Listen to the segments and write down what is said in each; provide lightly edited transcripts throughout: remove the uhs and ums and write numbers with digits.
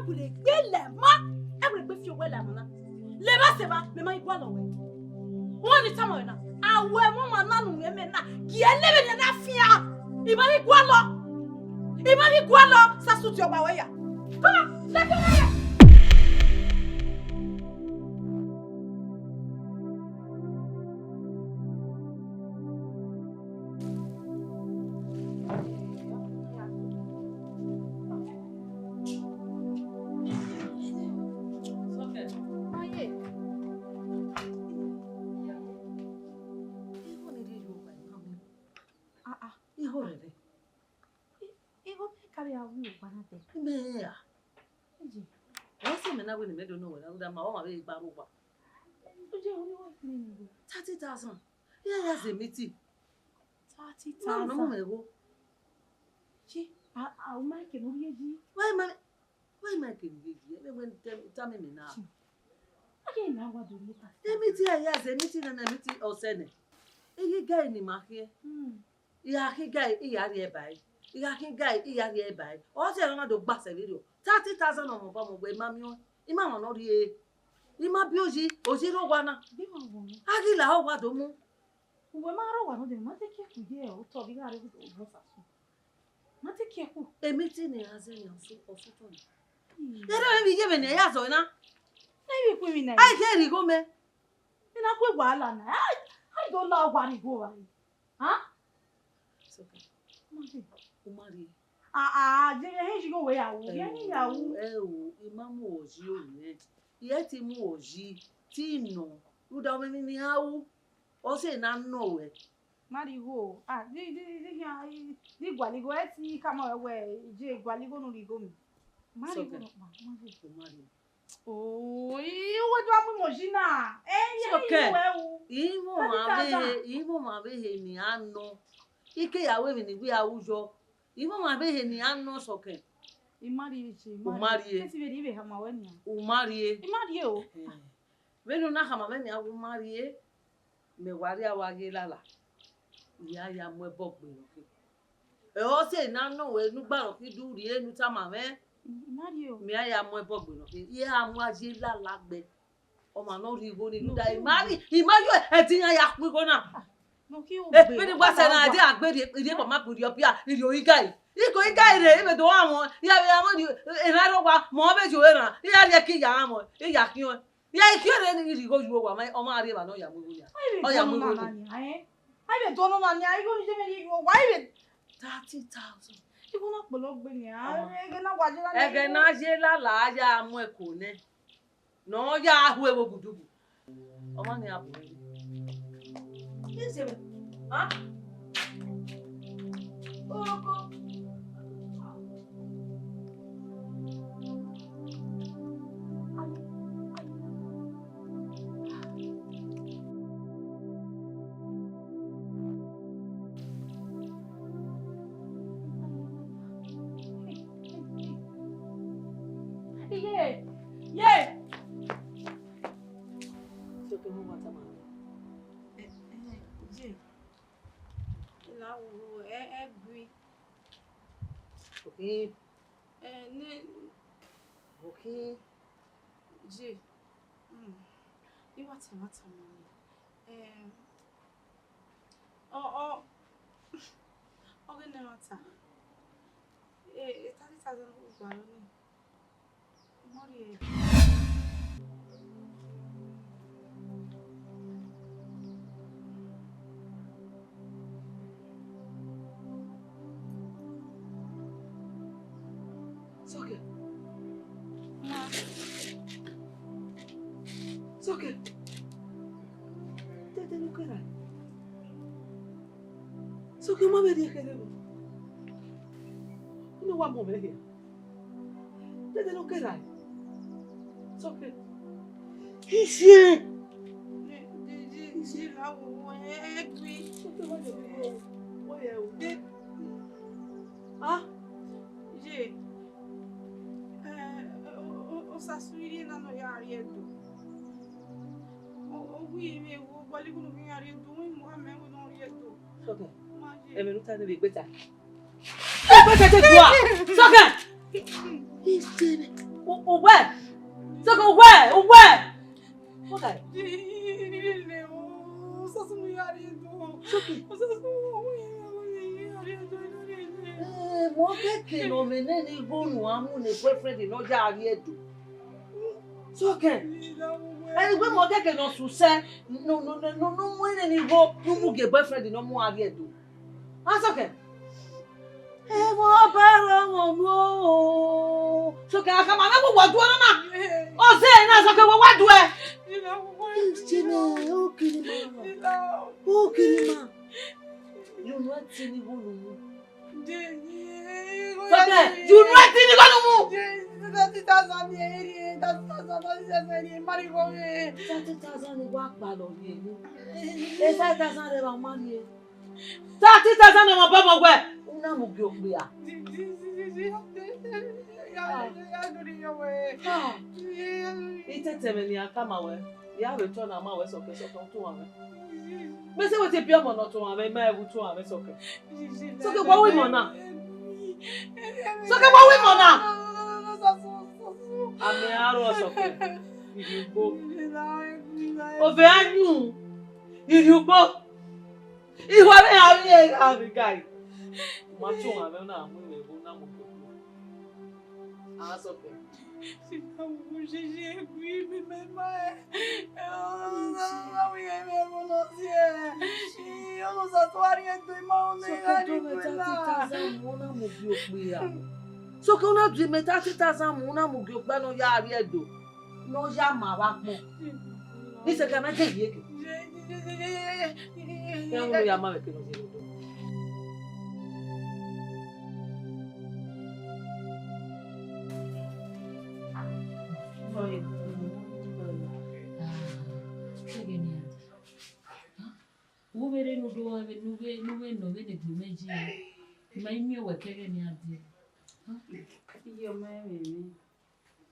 Abule gbele ma. Abule gbe fi owe la mona. Le ba se ba me ma igwa lo we. Won ni tamo na. Awe mo ma na nu me na. Ki elebe na fia. Iba igwa lo. Iba igwa lo sa suti oba we ya. Come on, let's go. Meya. What's the matter with the middle no? I'm my way back over. 30,000. Yeah, that's a meeting. 30,000. No, no, Gee, I'll make it. Why, making it? When tell me now. Again, now what do you think? The meeting, yes, a meeting and a meeting or Senate. You guy in the market. Yeah, he guy, he are hereby. You can guy, he are hereby. Also, I don't know the bass video. 30,000 on my way, mammy. Imam not here. Ima Bioji, Ozero Wana. Agila, what do you? Wemaro one of them, not take care to hear or to be out of it. Not take care who? A meeting in Azanian soup or Futon. They don't be given a yazona. Maybe women, I hear you go, man. And I quit while I don't know what you go. Huh? It's okay. Umari. Jerry go away. Imam was you, yet him was ye, Tino, who down in the house, or say none know it. Marigo, the Gualigo, he come away, J. Gualigo no go. Marigo, oh, you would want Mojina, and okay. Even my baby, me, I know. A.k.a women, we are usual. Even my baby, I know so can. Umarie. When you not have many, I will marry. Me worry our gala. Ya mo bog me. Oh, say, now no way, no barrel, you do the end time, man. Me, I am more bog me. Yeah, I'm was ye la lagbe. Oh, my no, you go to die. Marry, he marry a thing I have we go now. No, when it was an idea, I bet it will map with your pia, if you guy. You go guy, even though I want, yeah, and I don't want more of you. Yeah, key, I'm yeah, you go to my Omari, I know you. Oh, yeah, I don't know, I go to you. Why 30,000? You will not belong with me. I cannot say la la, I'm more cool. No, yeah, whoever would do. Oh, money up. Huh? Oh, yeah. So can you want some? Okay. Okay. J. You want some money? Oh. Okay, no matter. 30,000 over. Money. It's okay. Ma. It's okay. Dede no quer. It's okay, mama dia quer. Não vamos mover aqui. Dede no quer. It's okay. Ici. Ici là où est puis. Ah? J'ai Sassuiri na no yariedo. O wi me wo bali ku no yariedo, mo ame wo no yariedo. Soke. E me nuta ne be gbeta. E gbeta te kwa. Soke. Istene. Where? So where? Okay. Mo keke no meneni go no amu ne boyfriend no ja ari edo. So okay. Anyway, mo keke no su se no mo ni go no ge boyfriend no mo ari edo. That's okay. Hey, mo baro mo no. So okay, aka ma me wo do na. O say na so okay wo do e. Okay, ma. You know what you go no. Okay, you know what you go no. 30,000 ni wa pa lo ye ni. 5,000 le ba ma ni. 30,000 na ma ba mo we. Una mo bi o pe a. Ite teme ni aka ma we. Ya return na ma we so ke so to wa me. Me say we te pure mo no to wa me ma e to wa me so ke. So ke what we mo na? So ke what we mo na? Ame aro so ke. Irugbo. Ove anu. Irugbo. Iwa me abi guy. Ma to wa me na mu me bo na mo ko. Ah so ke. Si não hoje me mãe. Eu não sou tua do irmão nem so que una dream 30,000 una mu gbe no ya ari edo. No ya ma wa pon. Ni se ka na je yeke. Ya mu ya ma we ke no je do. Uvere no do ave nuve no vene glumeji. Mai mi we kege ni ade. Iyo mai me.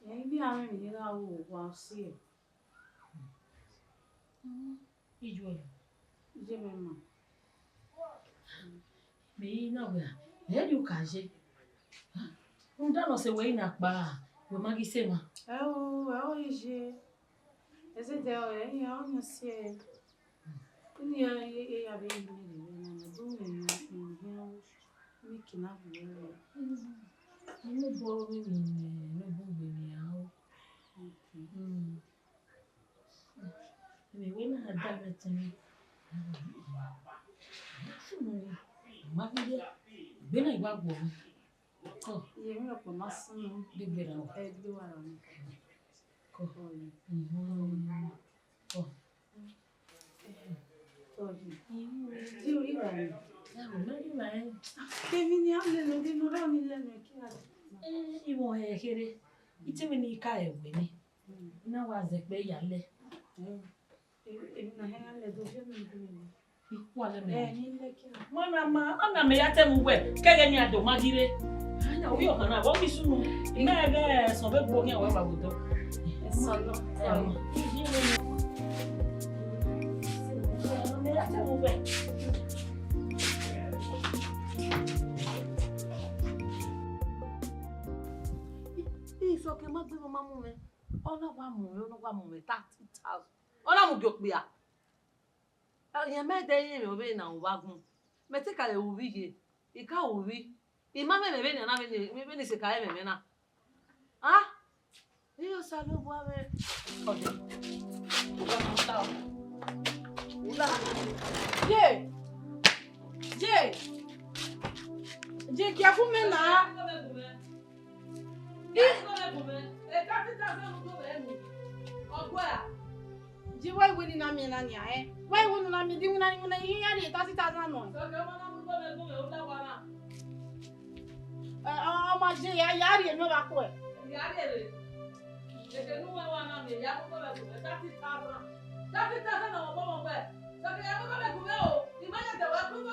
Ya ibi ame mi la wo wa si. Ijo. Je mama. Me na we. E du kaje. Unda no se we na pa. We magi se ma. Ije. Ese de o ya o si e. Ni ya be ni na do me mi kina bu. No bo we ni ao. Me we na da betemi. Magi be na igba gbo. Oh, ye mi opo masun gbegbe ra o. Egbe wa ra mi. Ko. Oh. Ti ori ra ni. Lórí wa e. Kemi ni able no di no ro ni lenu ki a. Iwo he kere. Iti mi ni ka ewe ni. Na wa ze pe ya le. Na he ale do je mi ni. Wa le me. Ni le ki. Ona me ya te mu we. Kege ni ado magire. Ana o yo kan na bo ki sunu. Ina ebe so be gbo ki awa wa godo. So no. Me ya te mu we. So ke ma gbe mama mu me ona wa mu me 30,000 ona mu gbe a ye me de yin me obe na wa gun me te ka le ubi ye ika ubi ima me be na me ni se ka me na ah yo salo bo ave oje ula je ki afu me na Why wouldn't I mean any? Why wouldn't I mean doing any? He had 30,000 on. Oh, my dear, I didn't know that way. They can know one of me. 30,000. 30,000 on one way. So they are going to go. Imagine the weapon.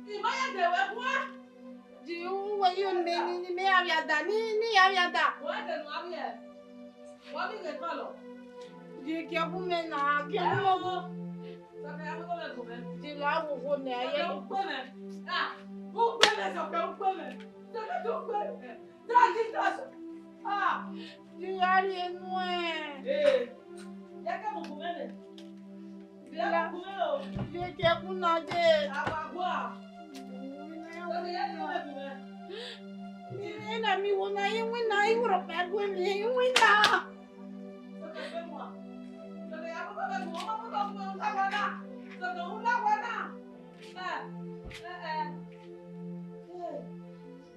Imagine the weapon. Do you when you may have your dad? Ni have your dad. What the lawyer? What is the color? Do you care for men now? Can you go? So I am going to go. Do you have one there? Ah, who better? So don't go. So don't go. 30,000. Ah, Diari enwe. Ya que mo kumele. Ya mo kumele. Je ke kuna je. Agwa. Dole ya ni mo kumele. Ina mi wona yi wina yi woro pe gwe mi yi wina. Dole ya mo kumele mo la wana. Dole una wana.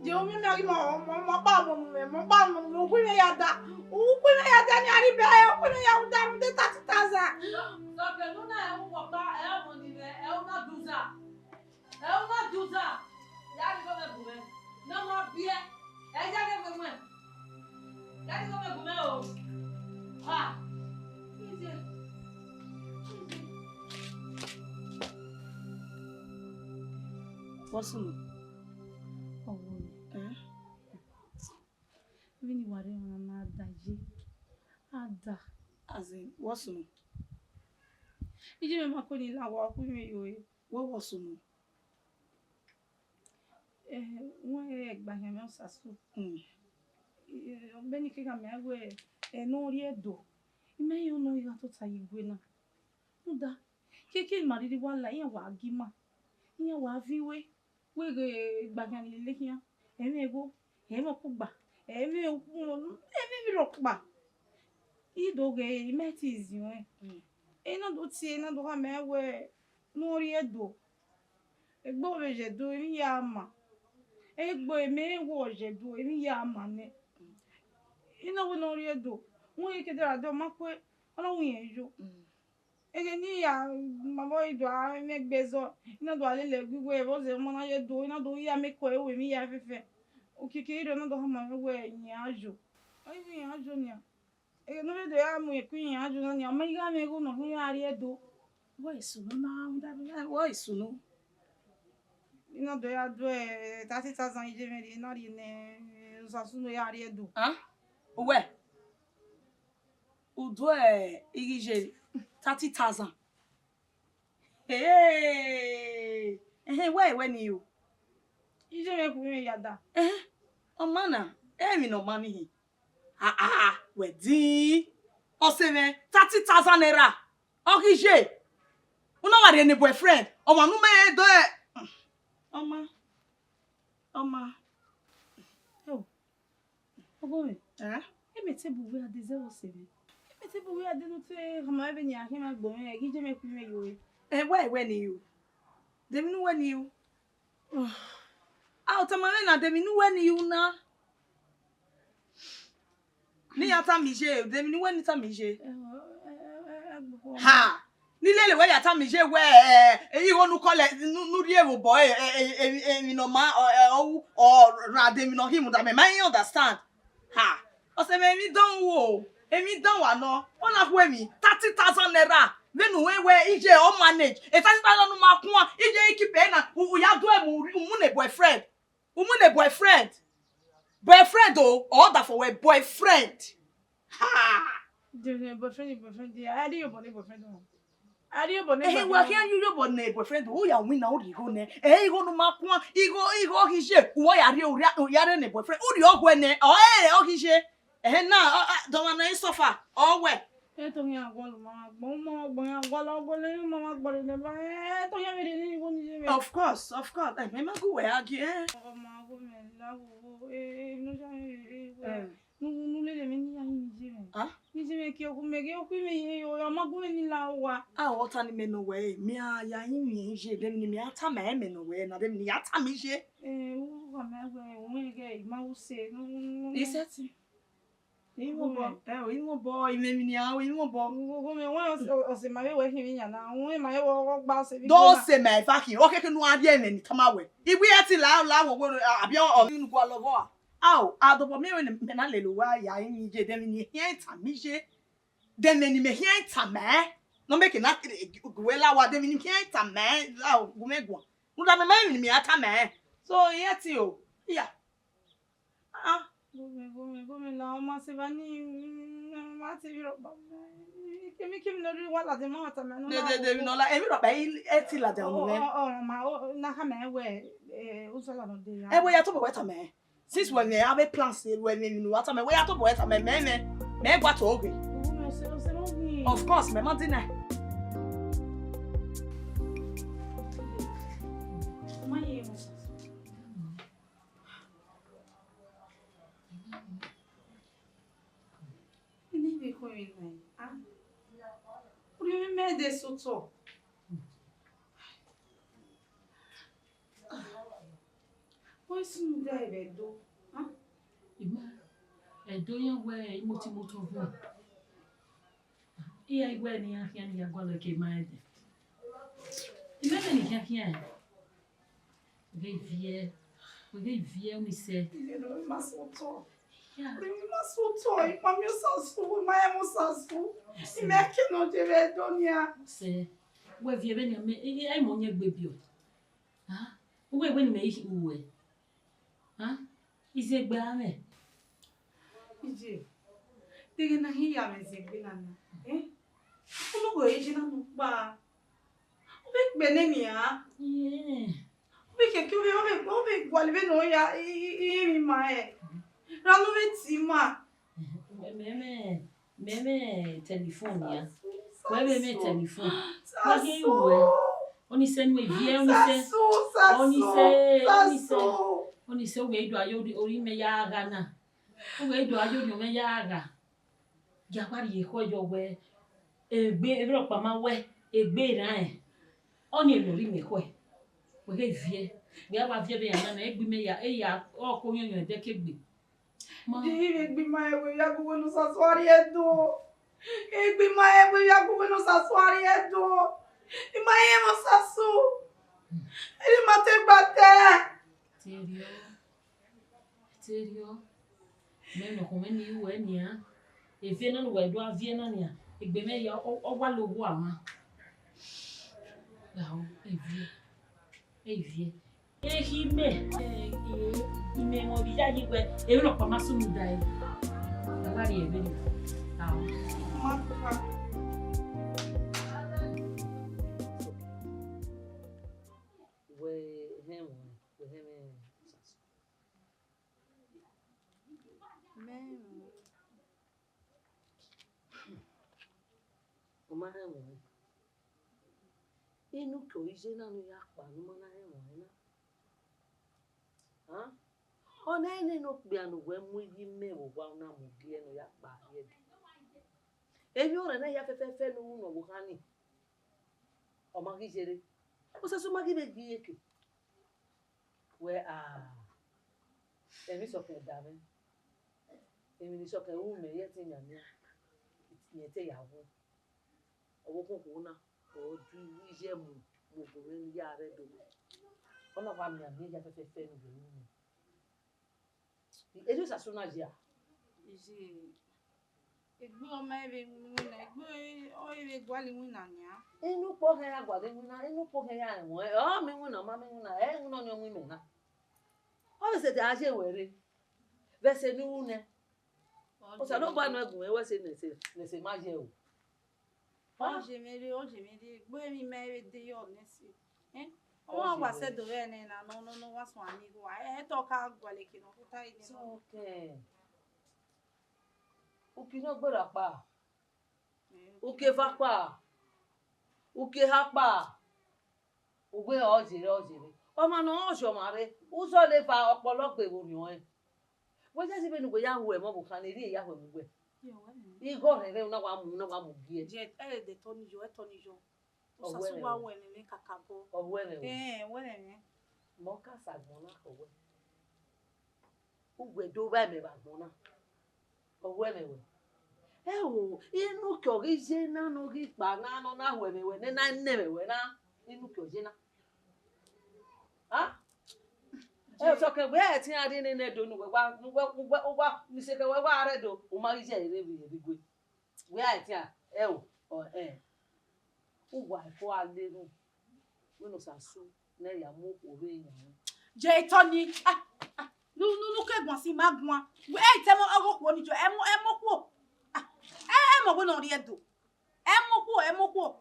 Je o mi mari mo ba mo ku me ya da. O ku me ya da ni ari be o ku me ya da mi de 30,000. Dole nuna e mo pa e mo ni be e una duza. E una duza. Ya ni ko me kumele. No mo bie. E ja ke kumele. Ya ni ko me kumele o. Ah. What's up? Oh, Vini ware na daji. Ada. As in, what's up? Ije me makoni la wa ku me yo e. What was up? Wọ́n ẹgbà yẹn mọ́ sàṣù. Ọ̀gbẹ́ni kíkà mẹ́wẹ́ ẹ̀nà orí ẹ̀dọ̀. Ìmẹ́yìn ọ̀nà ìhà tó ta ìwé náà. Ó dá kéèké ìmàdídí wà láyé wà á gímà. Ìyẹn wà á fi wé. Wéèrè ìgbàgbà ní ilé kíá. Ẹ̀mí ẹ̀gbọ́. Ẹ̀mí ọkọ̀ gbà. Ẹ̀mí rọ̀ gbà. Ìdògè ìmẹ́tì ìzì wọn. Iná tó ti iná tó wà mẹ́wẹ́ lórí ẹ̀dọ̀. Ẹgbọ́ rẹ̀ jẹ̀dọ̀ èmi yà á mà. Egbo eme wo jedu emi ya mane ina wo no ri edo won yeke dara do ma pe Ọlọ́hun yen yo ege ni ya mabo ido a megbezo ina do alele gwiwe bo ze mo na ye do ina do ya meko ewe mi ya fefe okike iro na do ha ma we yin ajo ayi yin ajo ni ege no be do ya mu eku yin ajo na ni o ma iga me go no ya ri edo wo isunu na wo isunu ina do ya do 30,000 ije me ina ri ne usasuno ya ri edo Uwe. Udo igije 30,000. Hey. We ni you. ije me ku me ya da O mana, mi no mami hi. We di. O se me 30,000 naira. O gije. Una ware ni boyfriend. O ma nu me do Oma. oh obo me te bu we ade 07 me te bu we ade no te hama be nya he ma gbo me ije me ku me yo We ni you. Dem nu we ni you. Tamame na dem nu we ni you na. Ni yata mi je, dem nu we ni ta mi je. Ha. Ni lele we yata mi je we iwo nu kole nu ri ewo boy mi no ma or ra dem no him that me understand. Ha. O se me mi don wo. Emi don wa no. Ona fu emi 30,000 naira. Venu we ije o manage. E 30,000 no ma kun ije ikipe na ya do e mu ne boyfriend. Umu boyfriend. Boyfriend or that for a boyfriend. Ha. The boyfriend I did your boyfriend I did your boyfriend Wa can you your boyfriend who ya win now go ne. Go no ma kun igo hije. Wo ya re o ya ne boyfriend. Uri ogwe ne. O hije. Na don't wanna suffer. We. to ya gwalo mama gbon ya gwalo le mama gboro le ba to ya mere ni go ni Of course. Me ma go we agi mama go me la wo no ja nu le me ni ya ni je ni je me ki o me yo ma go ni la wa o ta ni me no we mi ya yin yin je dem ni mi ata ma me no we na dem ni ata mi je wo ma we o me ge ma wo se no iseti Imo boy, ime ni awo, imo boy. Go me o se ma we hin yan na won ma ye wo gba se bi. Do se me fucking. O keke nu ade me ni tama we. Ibi eti la wo abi o nu go lovo a. Aw, adobo me me na lelo wa ya yin je dem ni hin ta mi je. Dem ni me hin ta me. No make na we la wa dem ni hin ta me. Aw, go me go. Nu da me me ata me. So yeti o. Yeah. Go me la ma se va ni ma se viro ba. Kemi no ri wala de ma ta me no. De no la emi ro ba eti la de onu me. Ma na ha me we o so la no de ya. We ya to be weta me. Since when they have a plan, when you know what I mean, we have to boy, I mean, me what to okay. Of course, me not deny. Edo ya we moto hu. Iya igwe ni ahia ni ya gwala ke maede. Imene ni ahia. We vie ni se. Masoto. Masoto, mami sasu, mama sasu. Imeke no deve donia. Se we vie be ni me ai mo nya gbebio. Ha? We ni me yi uwe. Ha? Ize gbe ame. Ije. Tege na hiya mezegbe nana. Unu go eje na nupa. Obe gbene mi a. Obe keke obe gwalbe no ya mi ma e. Ranu beti ma. Meme telephone ya. Wewe me telephone. Kwa hiyo oni se nwe vie oni se we do ayo ori me ya aga na. We do ayo ni me ya aga. Ya kwari e ko yo we egbe ebro pa ma we egbe ran e. Oni lori me ko e. We ge vie. We aba vie be ya na egbe me ya o ko yan de kegbe. Egbe ma ewe ya go no saswari edo. Egbe ma ewe ya go no saswari edo. Imaye mo sasu. Ele mate gbate. Serio. Me no ko me ni we ni a. E vie na no we do avie na ni a. Egbe me ya o wa lowo ama. Ya o evie. Ehime. Ime mo bi ja ji pe. E ro pa masu mu dai. Ya wa ri e be ni. Ah. Umamwen. Inu ko ije na no ya pa no na enwe na. Ha? Ona ene no gbe anu we mu yi me wo wa na mu bi eno ya pa ye. Ebi ore na ya fefe no no wo hani. O ma gi jere. O se so ma gi be gi eke. We emi so ke da me. Emi ni so ke u me ye tin ya ni. Ye te ya wo. Owo ko na o du ije mu go ni ya re do. Ona wa mi ami ya fefe no be ni. Ejo sa so na je a. Ije. Egbe o ma ebe na egbe o ebe gwali mu na nya. Inu po he ya gwali mu na, inu po he ya enwe. O mi mu na ma mi mu na, mu no ni o mu me na. O se te a je were. Vese ni une. O sa lo gba no egun e we se nese ma je o. Oje mere egbe mi ma ebe de yo nesi. Wọ́n wá se do re ni na no wa so ani go. To ka gwale ki no ta ide. Okay. Uki no gbora pa. Uke va pa. Uke ha pa. Ogbe ojire. O ma no ojo mare. Uzo le fa opolopo ewo mi won. Wo je si be nu go ya wo e mo bu kan ri ya wo mu gbe. Igo re na wa mu gi e. Je de tonijo. O sa so wa wo ni kakabo. Owere. Wele ni. Mo ka sagbon na owe. Ugbe do ba me bagbon na. Owere we. Inu ko ri je na no ri pa na no na we me na nne we na. Inu ko je na. Ha? So ke we e tin ade ni na do nu we wa ni se ke we wa are do o ma ri je ere bi gwe. We a tin Uwadiae alenu. We no sasu na ya mo ore yan. Je toni. Nu ke gbon si ma gbon. We te mo ogo ko ni jo e mo ku. Mo gbe no ri edo. E mo ku.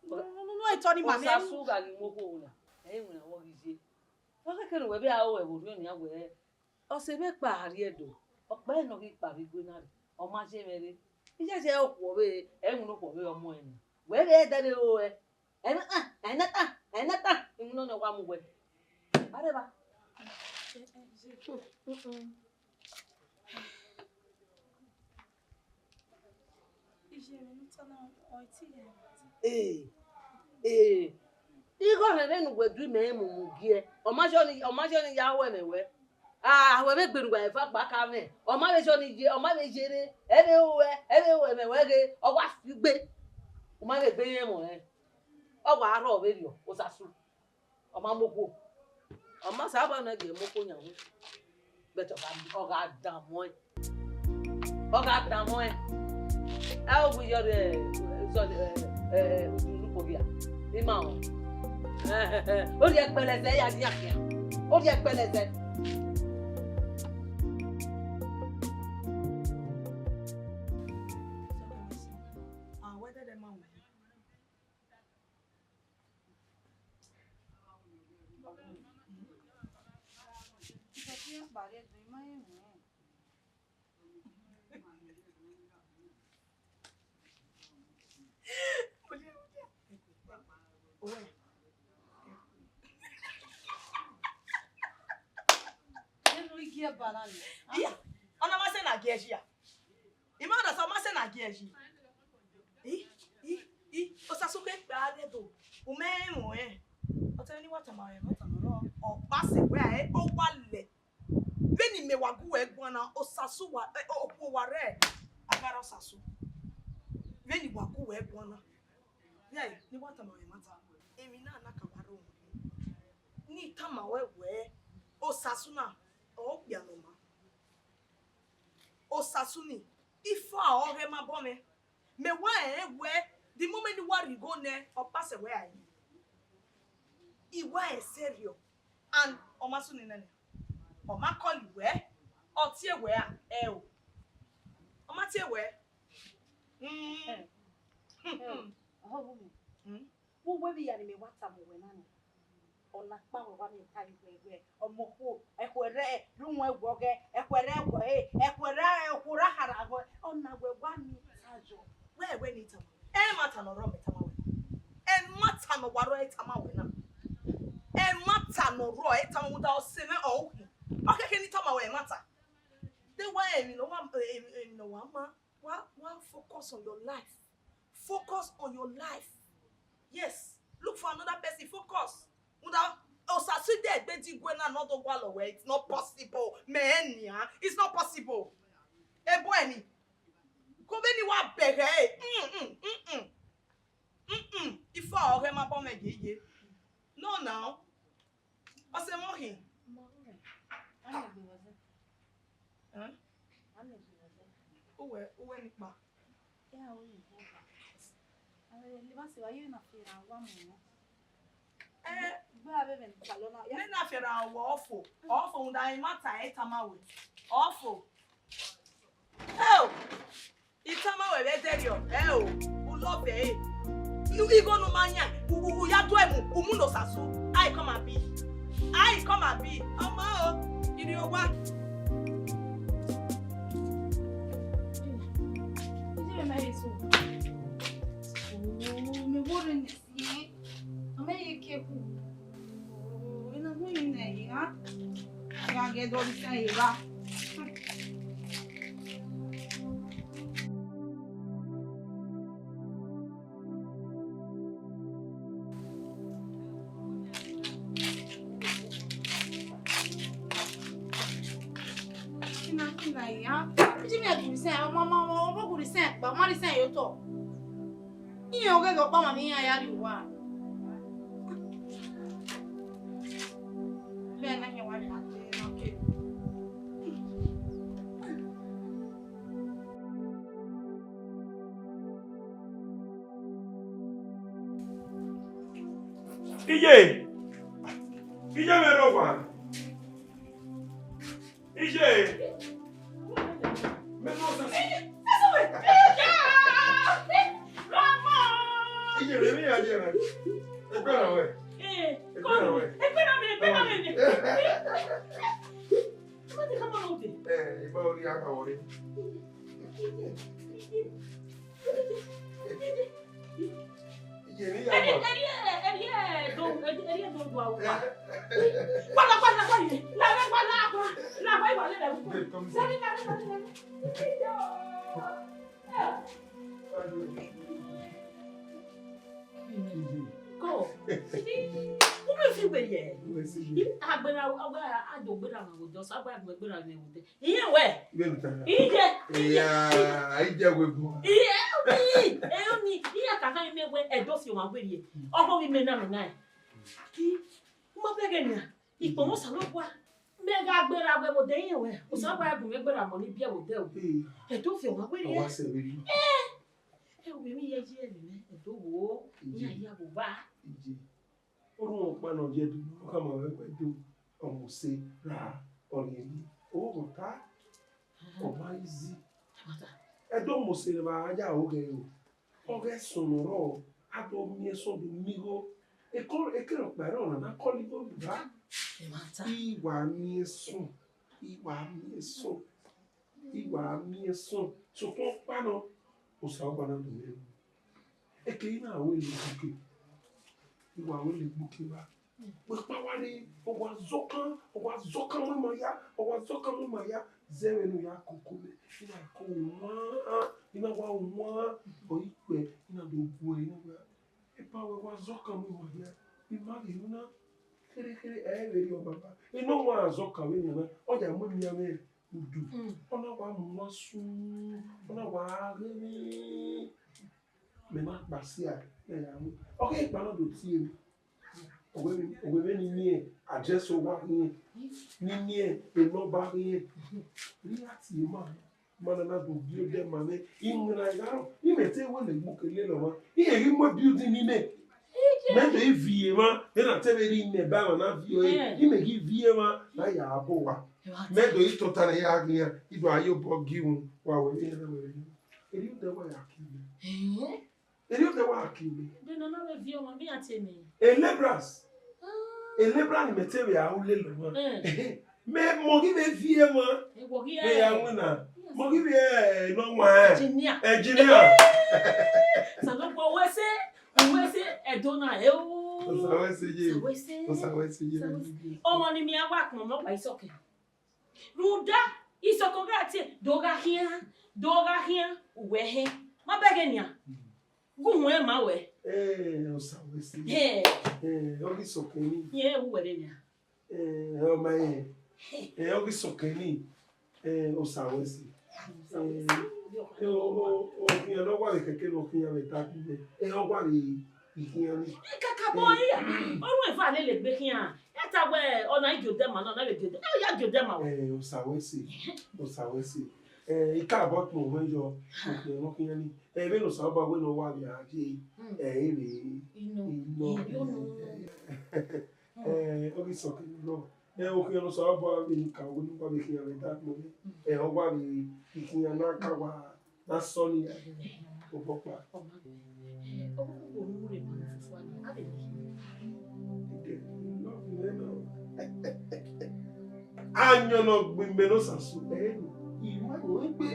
Nu e toni ma me. Sasu ga ni mo ku na. E mu na wo ri je. Wa ke we be a o e wo ni awe. se me pari edo. Ope no ki pari gbona re. O ma se mere. Ije se o po be, e mu no po be omo eni. We be de le o e. Enata. Inu no wa mu we. Areba. Igo re nu gbedu me mu gie. O ma jo ni ya we me we. We be gbenu gba fa pa ka me. O ma be jo ni je, o ma be jere. E be o me we ge. O wa fi gbe. O ma be gbe yen mo e. O wa ro be ri o sa su. O ma moko. O ma sa ba na ge moko nyan we. Be to ga dan mo e. O ga dan mo e. A o bu yo de so Olúkòbíà ní máa wọn ó rí ẹpẹlẹsẹ yá ní àkíyà ó rí ẹpẹlẹsẹ. Yeah, ona ma se na geji ya. Ima da so ma se na geji. O sa so ke gba le do. O me mo e. O te ni wa ta ma e mata no. O pa se we e o wa le. Beni me wa gu egbon na o sa so wa o po wa re. Agara o sa so. Beni wa gu egbon na. Yeah, ni wa ta ma e mata. Emi na ka wa ro. Ni ta ma we o sa so na. O pianoma. O sasuni. Ifo a ore ma bo me. Me wa we the moment you worry go ne o pass away ayi. Iwa e serio. And o ma suni nene. O ma call we. O tie we a o. O ma tie we. Wo we bi ya ni me wata mo we nani. Ona pa wo ba mi ta bi gbe omoko ekwere runwe gwoge ekwere ekwura hara go ona gwe gwa mi tajo We ni tama e mata no ro metama we e mata no waro e tama we na e mata no ro e tama muda o se me o okay ke ni tama we mata the way mi no wa focus on your life. Focus on your life. Yes, look for another person. Focus. It's not possible. It's not possible. If I am a no now. I say more. Na fera awful. Awful that matter etamawe. Awful. Oh. Itamawe be derio. Oh. U love e. You go no manya. U ya do emu. Umundo saso. I come and be. Ama o. Iri owa. Ije me yeso. Me worry ni. Ame yekeku. Ina no ine ya. Ya ge do di sai ba. Ina ya. Ije me adu sai mama mo ku di sai ba ma di sai yo to. Iye o ge go pa ma mi ya ri wa. Ije me roba. Ije. Me no se. Ije me mira ayer. Espera, güey. Espera, güey. Espérame. agora. Go. Como fico aí? Agbera adogbera na wo dos agba agbera na wo de. Iye we. Ije. Ije webu. Ni iye ka kan me we edo fi wa gberie. Oho wi me na me nai. Ki mo pege ni. Ipo mo salo kwa. Mega agbera we wo de iye we. O sa gba agun me gbera mo ni bi e wo de o. Edo fi wa gberie. Wa se we. Obi mi ye ji e ni edo wo. Ni aya bo ba. Ije. Orun pa no je du o ka mo we do omo se ra oyin o ta o ma izi edo mo se ba aja o ge o ge sunu ro ado mi so do mi go e kero pa ro na ko li go ba iwa mi sun so ko pa no o sa ba na do mi e ke ina we lu ke iwa we le buke ba we pa wa ni o wa zokan mo ya zero no ya kokole ina ko ina wa mo o ipe ina do bu ina wa e pa wa zokan mo ya i ma le una kere e le ri o baba ina wa zokan we na o ja mo mi ya me udu ona wa mo su ona wa re ni me ma pasia ya mu okay pa no do ti Owe ni address over here. Ni e no ba here. Ri ati ma na do build them mame. Inra ga. I mete we le book le lo ma. I ri mo building ni ne. Me do vie ma. Me na te ri ne ba na vie o. I me gi vie ma na ya abo wa. Me do I total ya ga. I do ayo bo gi un wa we na we. Eri o de wa ya ki. Eri o de wa ki. De no na we vie o ma mi atemi. Elebras. Elebra ni material o le lo mo. Me mo gi be vie mo. E wo gi Me ya wona. Mo gi be no wa. Engineer. Sa do po we se e do na e o. O sa we se je. Omo ni mi awa kan mo pa isoke. Ruda isoko ga ti doga hia we he. Ma bege ni a. Gun we ma we. O sa we se. O gi soke ni. Ye wo we ni a. O ma ye. O gi soke ni. O sa we se. O ki no wa le keke no ki ya me ta ki. O wa le ikiyan ni. Kaka boy ya. Orun e fa le gbe kiyan. Eta we ona ijo dem na na le gbe. E ya jo dem o. O sa we se. Ika about mo when yo no ki yan ni. Me no sa ba we no wa le aje. Ogi soke no. O ki no sa ba we ni ka we no ba be ki yan that mo. O wa le ikiyan na ka wa na so ni o popa. Anyo no gbimbe no sasu iwa no gbe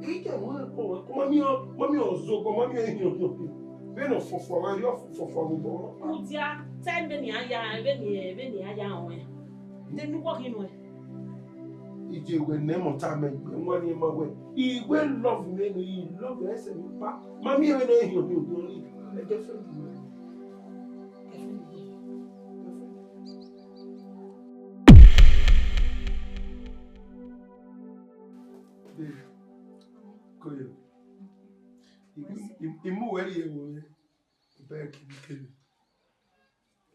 ike won ko mami ozo ko mami ehin be no fofo wa yo fofo bo Udia 10 beni aya beni aya won de nu wo kinu ije we ne mo ta me gbe won ni ma we iwe love me ni love ese mi pa mami e no ehin obi ni e je fe Koyo. Imu weri e wo e be kiri.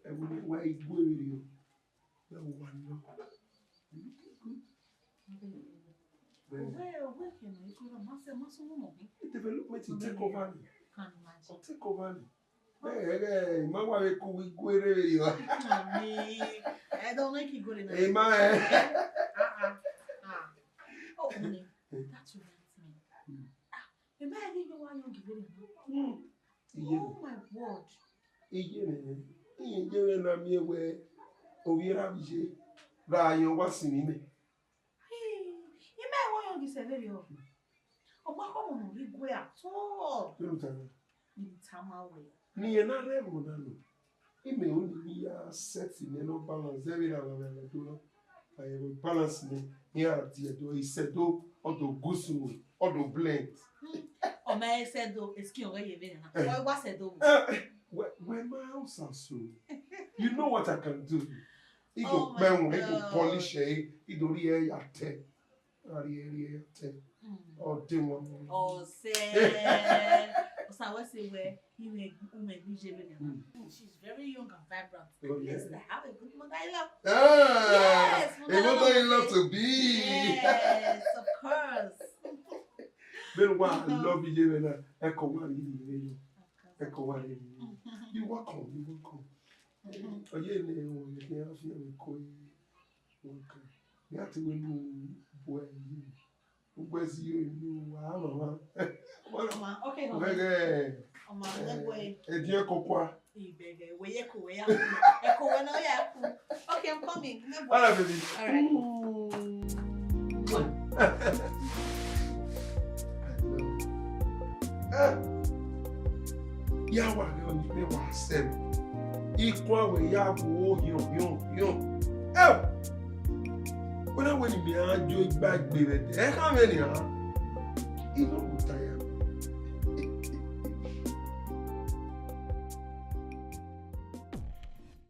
E wo ni wa igbo eri o. Be wo wa ni o. Where can I go? Maso mo. Development in take over me. Take over me. Ma wa we ku igbo eri o. I don't like it going. Ma Oh, honey, that's right. The man didn't want you to give it. Oh my word. Iye jere na mi ewe oviera bije ra yan wa sin ni me. You may want mi severio. Oba ko mo ri gwe ato. Ni tamawe. Ni na remo na no. Ime o ni ya set ni no balance every na la do no. I will balance ni here the do isedo odo gusu odo blend. O me sedo eski o ye be na. O wa sedo. When my house are so, you know what I can do. He go bang, he go polish it, he do the air at 10. Or do one. Oh, say. So what say where you make Nigerian. She's very young and vibrant. Oh, yeah. Yes, I have a good mother-in-law. Ah, Yes, a mother-in-law to be. Yes, of course. Then why I love you, and echo one. Echo one. You welcome, you welcome. Oh, yeah, you can't feel me going. You have to win boy. Where's you? I don't know. Okay, Okay. Dear Coqua. Okay, I'm coming. All right, baby. All right. Yawa ni wa sem. Ikwa we ya wo yon. When I went in the ajo igba gbere. E ka me ni ha. Ino mo ta